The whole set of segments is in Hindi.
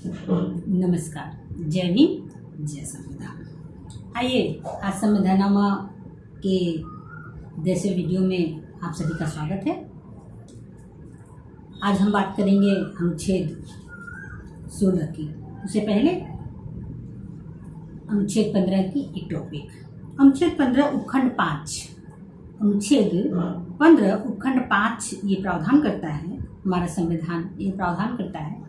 नमस्कार, जय भीम, जय संविधान। आइए आज संविधानमा के जैसे वीडियो में आप सभी का स्वागत है। आज हम बात करेंगे अनुच्छेद 16 की। उससे पहले अनुच्छेद 15 की एक टॉपिक। अनुच्छेद 15 उपखंड 5 अनुच्छेद 15 उपखंड 5 ये प्रावधान करता है, हमारा संविधान ये प्रावधान करता है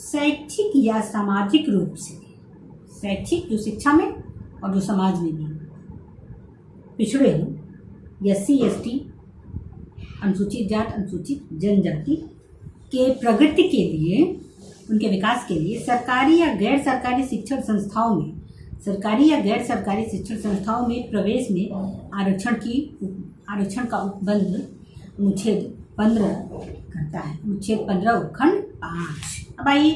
शैक्षिक या सामाजिक रूप से, शैक्षिक जो शिक्षा में और जो समाज में भी पिछड़े हो, SC ST, अनुसूचित जात अनुसूचित जनजाति के प्रगति के लिए, उनके विकास के लिए सरकारी या गैर सरकारी शिक्षण संस्थाओं में, सरकारी या गैर सरकारी शिक्षण संस्थाओं में प्रवेश में आरक्षण का उपबंध अनुच्छेद 15 करता है। अनुच्छेद 15 उपखंड 5। अब आइए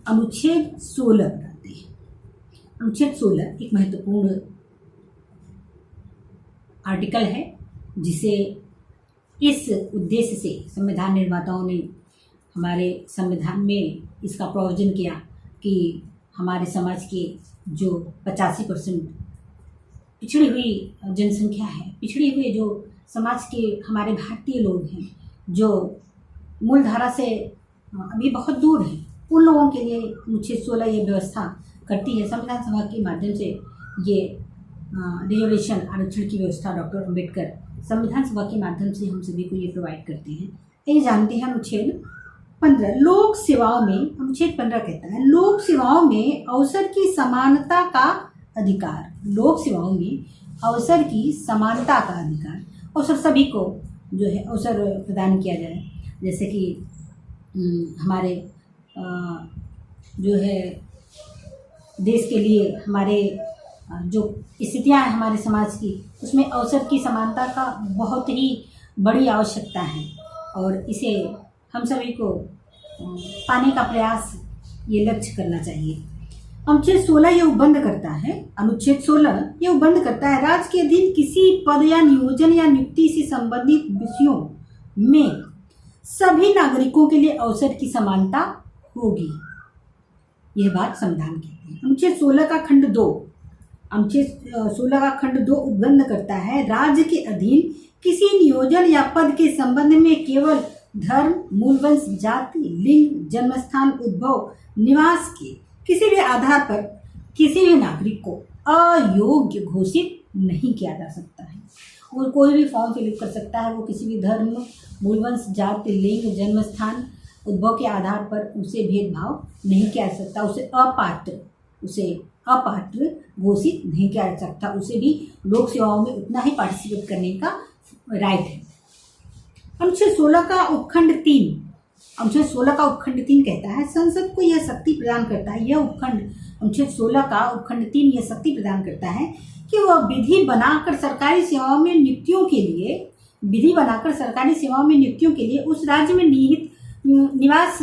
अनुच्छेद 16 बताते हैं। अनुच्छेद 16 एक महत्वपूर्ण आर्टिकल है जिसे इस उद्देश्य से संविधान निर्माताओं ने हमारे संविधान में इसका प्रावधान किया कि हमारे समाज के जो 85% पिछड़ी हुई जनसंख्या है, पिछड़ी हुई जो समाज के हमारे भारतीय लोग हैं जो मूल धारा से अभी बहुत दूर हैं, उन लोगों के लिए अनुच्छेद 16 ये व्यवस्था करती है। संविधान सभा के माध्यम से ये रिजर्वेशन आरक्षण की व्यवस्था डॉक्टर अम्बेडकर संविधान सभा के माध्यम से हम सभी को ये प्रोवाइड करते हैं। ये जानते हैं अनुच्छेद 15 लोक सेवाओं में, अनुच्छेद 15 कहता है लोक सेवाओं में अवसर की समानता का अधिकार। लोक सेवाओं में अवसर की समानता का अधिकार, अवसर सभी को जो है अवसर प्रदान किया जाए। जैसे कि हमारे जो है देश के लिए हमारे जो स्थितियाँ हैं हमारे समाज की, उसमें अवसर की समानता का बहुत ही बड़ी आवश्यकता है और इसे हम सभी को पाने का प्रयास, ये लक्ष्य करना चाहिए। अनुच्छेद 16 ये उपबंध करता है, अनुच्छेद 16 ये उपबंध करता है राज्य के अधीन किसी पद या नियोजन या नियुक्ति से संबंधित विषयों में सभी नागरिकों के लिए अवसर की समानता होगी। यह बात संविधान कहती है। अनुच्छेद 16 का खंड 2, अनुच्छेद 16 का खंड 2 उपबंध करता है राज्य के अधीन किसी नियोजन या पद के संबंध में केवल धर्म, मूलवंश, जाति, लिंग, जन्मस्थान, उद्भव, निवास के किसी भी आधार पर किसी भी नागरिक को अयोग्य घोषित नहीं किया जा सकता है। वो कोई भी फॉर्म फिलअप कर सकता है, वो किसी भी धर्म, मूलवंश, जाति, लिंग, जन्मस्थान, उद्भव के आधार पर उसे भेदभाव नहीं किया जा सकता, उसे अपात्र घोषित नहीं किया जा सकता, उसे भी लोक सेवाओं में उतना ही पार्टिसिपेट करने का राइट है। अनुच्छेद 16 का उपखंड 3, अनुच्छेद 16 का उपखंड 3 कहता है संसद को यह शक्ति प्रदान करता है, यह उपखंड अनुच्छेद 16 का उपखंड 3 यह शक्ति प्रदान करता है कि वह विधि बनाकर सरकारी सेवाओं में नियुक्तियों के लिए उस राज्य में निवास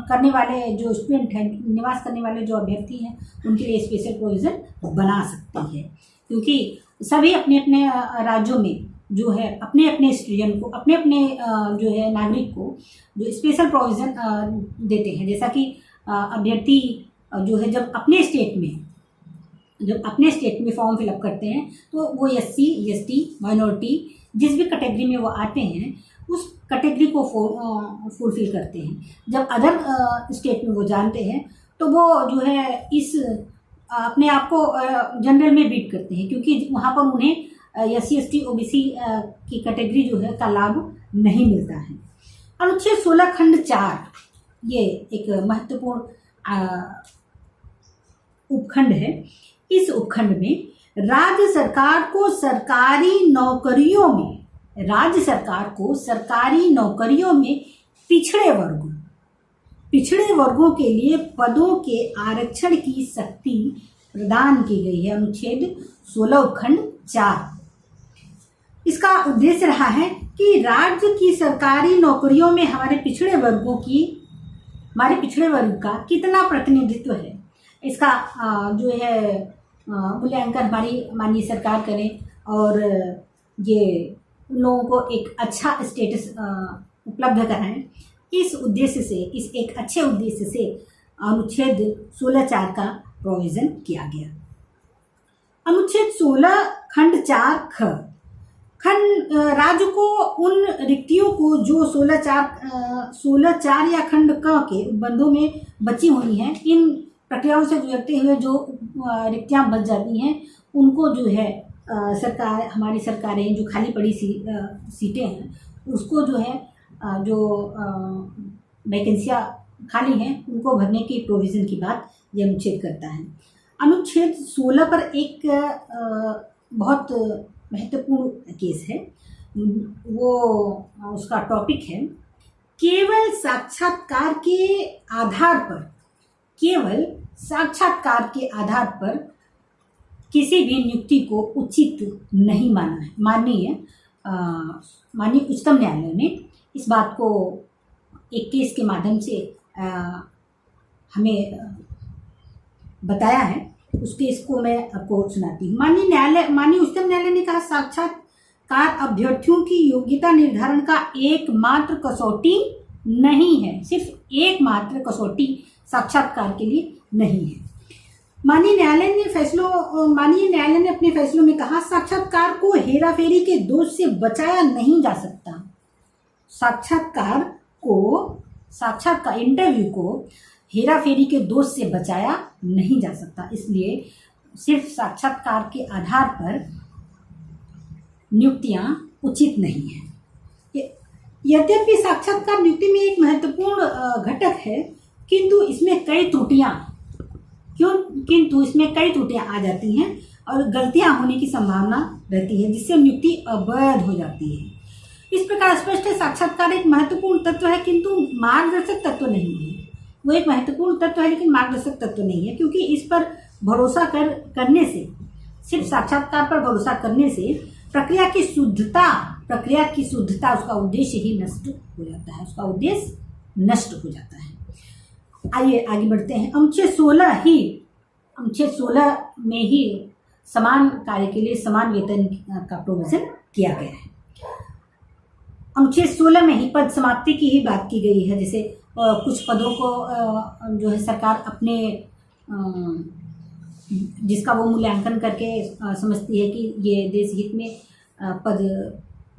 करने वाले जो स्टूडेंट हैं, निवास करने वाले जो अभ्यर्थी हैं, उनके लिए स्पेशल प्रोविज़न बना सकती है। क्योंकि सभी अपने अपने राज्यों में जो है अपने अपने सिटीजन को, अपने अपने जो है नागरिक को जो स्पेशल प्रोविज़न देते हैं। जैसा कि अभ्यर्थी जो है जब अपने स्टेट में फॉर्म फिलअप करते हैं तो वो SC ST माइनॉरिटी जिस भी कैटेगरी में वो आते हैं उस कैटेगरी को फुलफिल करते हैं। जब अदर स्टेट में वो जानते हैं तो वो जो है इस अपने आप को जनरल में बीट करते हैं, क्योंकि वहाँ पर उन्हें SC ST OBC की कैटेगरी जो है का लाभ नहीं मिलता है। अनुच्छेद 16 खंड 4 ये एक महत्वपूर्ण उपखंड है। इस उपखंड में राज्य सरकार को सरकारी नौकरियों में पिछड़े वर्गों के लिए पदों के आरक्षण की शक्ति प्रदान की गई है। अनुच्छेद 16 उपखंड 4 इसका उद्देश्य रहा है कि राज्य की सरकारी नौकरियों में हमारे पिछड़े वर्ग का कितना प्रतिनिधित्व है, इसका जो है मूल्यांकन हमारी माननीय सरकार करे और ये उन लोगों को एक अच्छा स्टेटस उपलब्ध कराएं। इस एक अच्छे उद्देश्य से अनुच्छेद 16(4) का प्रोविजन किया गया। अनुच्छेद 16 खंड 4 ख खंड राज्य को उन रिक्तियों को जो 16(4) या खंड क के उपबंधों में बची हुई हैं, इन प्रक्रियाओं से गुजरते हुए जो रिक्तियां बच जाती हैं, उनको जो है सरकार, हमारी सरकारें जो खाली पड़ी सीटें हैं, उसको जो है जो वैकेंसियाँ खाली हैं उनको भरने की प्रोविज़न की बात यह अनुच्छेद करता है। अनुच्छेद 16 पर एक बहुत महत्वपूर्ण केस है, वो उसका टॉपिक है केवल साक्षात्कार के आधार पर किसी भी नियुक्ति को उचित नहीं माना है। माननीय उच्चतम न्यायालय ने इस बात को एक केस के माध्यम से हमें बताया है। उस केस को मैं आपको सुनाती हूँ। माननीय उच्चतम न्यायालय ने कहा, साक्षात्कार अभ्यर्थियों की योग्यता निर्धारण का एकमात्र कसौटी नहीं है। सिर्फ एकमात्र कसौटी साक्षात्कार के लिए नहीं है। माननीय न्यायालय ने अपने फैसलों में कहा, साक्षात्कार को हेराफेरी के दोष से बचाया नहीं जा सकता। साक्षात्कार इंटरव्यू को हेराफेरी के दोष से बचाया नहीं जा सकता। इसलिए सिर्फ साक्षात्कार के आधार पर नियुक्तियां उचित नहीं है। यद्यपि साक्षात्कार नियुक्ति में एक महत्वपूर्ण घटक है, किंतु इसमें कई त्रुटियां आ जाती हैं और गलतियां होने की संभावना रहती है, जिससे नियुक्ति अवैध हो जाती है। इस प्रकार स्पष्ट है, साक्षात्कार एक महत्वपूर्ण तत्व है, किंतु मार्गदर्शक तत्व नहीं है। वो एक महत्वपूर्ण तत्व है लेकिन मार्गदर्शक तत्व नहीं है, क्योंकि इस पर भरोसा करने से, सिर्फ साक्षात्कार पर भरोसा करने से प्रक्रिया की शुद्धता उसका उद्देश्य ही नष्ट हो जाता है। आइए आगे बढ़ते हैं। अनुच्छेद 16 में ही समान कार्य के लिए समान वेतन का प्रोविजन किया गया है। अनुच्छेद 16 में ही पद समाप्ति की ही बात की गई है। जैसे कुछ पदों को जो है सरकार अपने जिसका वो मूल्यांकन करके समझती है कि ये देश हित में पद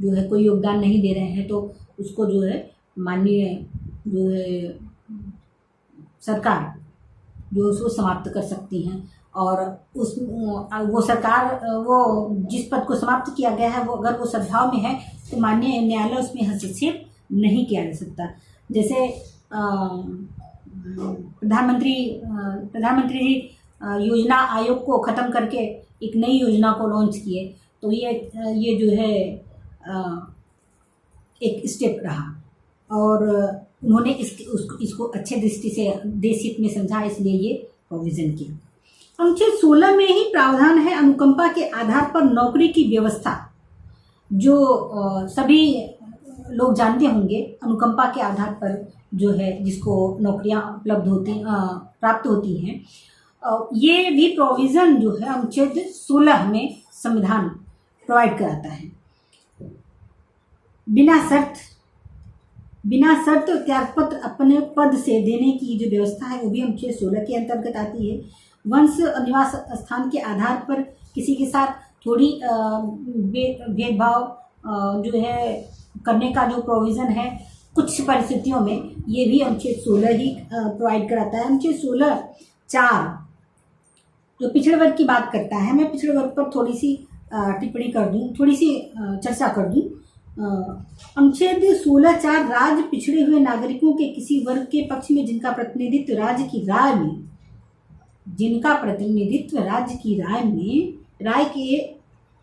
जो है कोई योगदान नहीं दे रहे हैं, तो उसको जो है माननीय जो है सरकार जो उसको समाप्त कर सकती हैं। और वो सरकार वो जिस पद को समाप्त किया गया है, वो अगर वो सद्भाव में है तो माननीय न्यायालय उसमें हस्तक्षेप नहीं किया जा सकता। जैसे प्रधानमंत्री जी योजना आयोग को ख़त्म करके एक नई योजना को लॉन्च किए, तो ये जो है एक स्टेप रहा और उन्होंने इसको अच्छे दृष्टि से देश हित में समझा, इसलिए ये प्रोविज़न किया। अनुच्छेद 16 में ही प्रावधान है अनुकंपा के आधार पर नौकरी की व्यवस्था, जो सभी लोग जानते होंगे। अनुकंपा के आधार पर जो है जिसको नौकरियां प्राप्त होती हैं, ये भी प्रोविज़न जो है अनुच्छेद 16 में संविधान प्रोवाइड कराता है। बिना शर्त त्यागपत्र अपने पद से देने की जो व्यवस्था है, वो भी अनुच्छेद 16 के अंतर्गत आती है। वंश निवास स्थान के आधार पर किसी के साथ थोड़ी भेदभाव जो है करने का जो प्रोविज़न है कुछ परिस्थितियों में, ये भी अनुच्छेद 16 ही प्रोवाइड कराता है। अनुच्छेद 16(4) जो पिछड़े वर्ग की बात करता है, मैं पिछड़े वर्ग पर थोड़ी सी टिप्पणी कर दूं, थोड़ी सी चर्चा कर दूं। अनुच्छेद 16(4) राज्य पिछड़े हुए नागरिकों के किसी वर्ग के पक्ष में जिनका प्रतिनिधित्व राज्य की राय के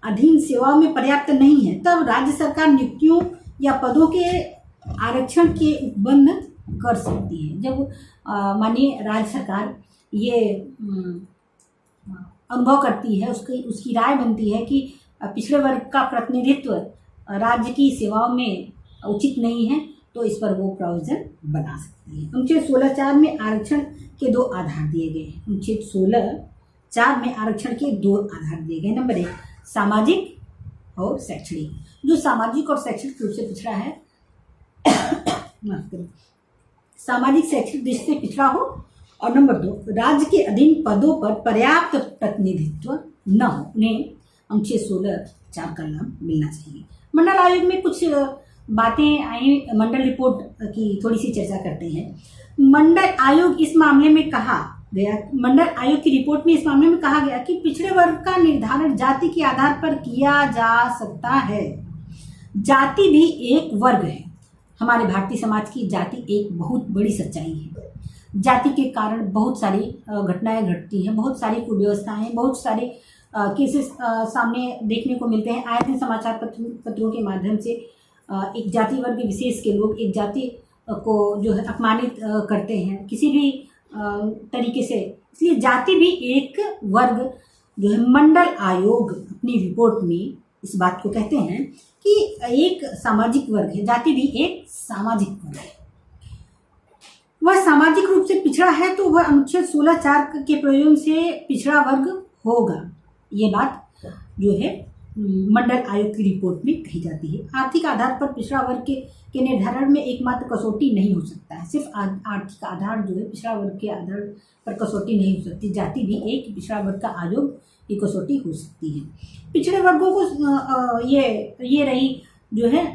अधीन सेवाओं में पर्याप्त नहीं है, तब राज्य सरकार नियुक्तियों या पदों के आरक्षण के उपबंध कर सकती है। जब माननीय राज्य सरकार ये अनुभव करती है, उसकी राय बनती है कि पिछड़े वर्ग का प्रतिनिधित्व राज्य की सेवाओं में उचित नहीं है, तो इस पर वो प्रोविज़न बना सकती है। अनुच्छेद 16(4) में आरक्षण के 2 आधार दिए गए हैं। अनुच्छेद 16(4) में आरक्षण के 2 आधार दिए गए। नंबर 1, सामाजिक और शैक्षणिक। जो सामाजिक और शैक्षणिक रूप से पिछड़ा है सामाजिक शैक्षणिक दृष्टि से पिछड़ा हो और नंबर 2, राज्य के अधीन पदों पर पर्याप्त प्रतिनिधित्व न हो, उन्हें अनुच्छेद 16(4) का लाभ मिलना चाहिए। मंडल आयोग में कुछ बातें आई, मंडल रिपोर्ट की थोड़ी सी चर्चा करते हैं। मंडल आयोग इस मामले में कहा गया, मंडल आयोग की रिपोर्ट में इस मामले में कहा गया कि पिछड़े वर्ग का निर्धारण जाति के आधार पर किया जा सकता है। जाति भी एक वर्ग है। हमारे भारतीय समाज की जाति एक बहुत बड़ी सच्चाई है। जाति के कारण बहुत सारी घटनाएं घटती हैं, बहुत सारी कुव्यवस्थाएं, बहुत सारे केसेस सामने देखने को मिलते हैं। आए दिन समाचार पत्रों के माध्यम से एक जाति वर्ग विशेष के लोग एक जाति को जो है अपमानित करते हैं किसी भी तरीके से। इसलिए जाति भी एक वर्ग जो है, मंडल आयोग अपनी रिपोर्ट में इस बात को कहते हैं कि एक सामाजिक वर्ग है। जाति भी एक सामाजिक वर्ग है। वह सामाजिक रूप से पिछड़ा है तो वह अनुच्छेद 16(4) के प्रयोग से पिछड़ा वर्ग होगा। ये बात जो है मंडल आयोग की रिपोर्ट में कही जाती है। आर्थिक आधार पर पिछड़ा वर्ग के निर्धारण में एकमात्र कसौटी नहीं हो सकता है। सिर्फ आर्थिक आधार जो है पिछड़ा वर्ग के आधार पर कसौटी नहीं हो सकती। जाति भी एक पिछड़ा वर्ग का आयोग की कसौटी हो सकती है। पिछड़े वर्गों को ये रही जो है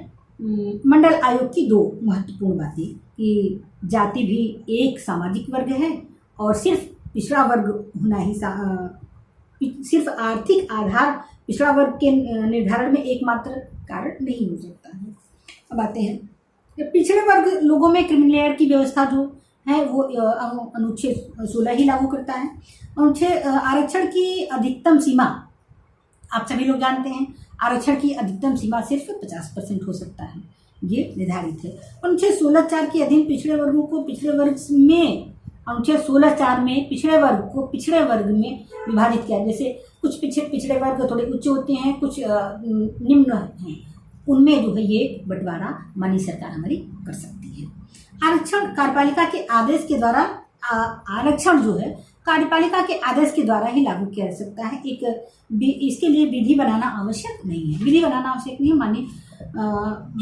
मंडल आयोग की 2 महत्वपूर्ण बातें कि जाति भी एक सामाजिक वर्ग है और सिर्फ पिछड़ा वर्ग होना ही सिर्फ आर्थिक आधार पिछड़ा वर्ग के निर्धारण में एकमात्र कारण नहीं हो सकता है। अब आते हैं पिछड़े वर्ग लोगों में क्रिमिनल लेयर की व्यवस्था जो है वो अनुच्छेद 16 ही लागू करता है। अनुच्छेद आरक्षण की अधिकतम सीमा आप सभी लोग जानते हैं। आरक्षण की अधिकतम सीमा सिर्फ 50% हो सकता है, ये निर्धारित है। अनुच्छेद 16(4) के अधीन पिछड़े वर्गों को पिछड़े वर्ग में अनुच्छेद 16(4) में पिछड़े वर्ग को पिछड़े वर्ग में विभाजित किया। जैसे कुछ पिछड़े वर्ग थोड़े उच्च होते हैं, कुछ निम्न हैं, उनमें जो है ये बंटवारा माननीय सरकार हमारी कर सकती है। आरक्षण कार्यपालिका के आदेश के द्वारा आरक्षण जो है कार्यपालिका के आदेश के द्वारा ही लागू किया जा सकता है। इसके लिए विधि बनाना आवश्यक नहीं है। विधि बनाना आवश्यक नहीं है, माननीय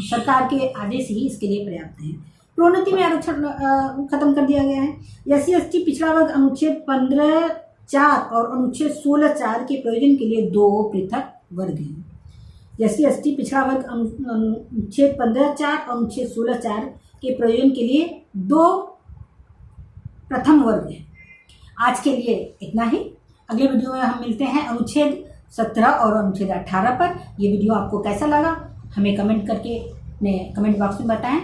सरकार के आदेश ही इसके लिए पर्याप्त है। प्रोन्नति में आरक्षण खत्म कर दिया गया है। SC/ST पिछड़ा वर्ग अनुच्छेद 15(4) और अनुच्छेद 16(4) के प्रयोजन के लिए 2 पृथक वर्ग हैं। SC/ST पिछड़ा वर्ग अनुच्छेद 15(4) और अनुच्छेद 16(4) के प्रयोजन के लिए 2 प्रथम वर्ग हैं। आज के लिए इतना ही। अगले वीडियो में हम मिलते हैं अनुच्छेद 17 और अनुच्छेद 18 पर। ये वीडियो आपको कैसा लगा हमें कमेंट करके कमेंट बॉक्स में बताएं।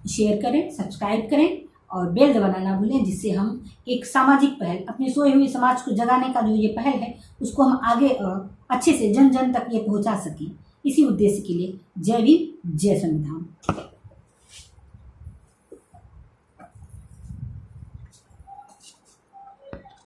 शेयर करें, सब्सक्राइब करें और बेल दबाना ना भूलें, जिससे हम एक सामाजिक पहल, अपने सोए हुए समाज को जगाने का जो ये पहल है उसको हम आगे अच्छे से जन जन तक ये पहुंचा सकें। इसी उद्देश्य के लिए जय भीम, जय संविधान।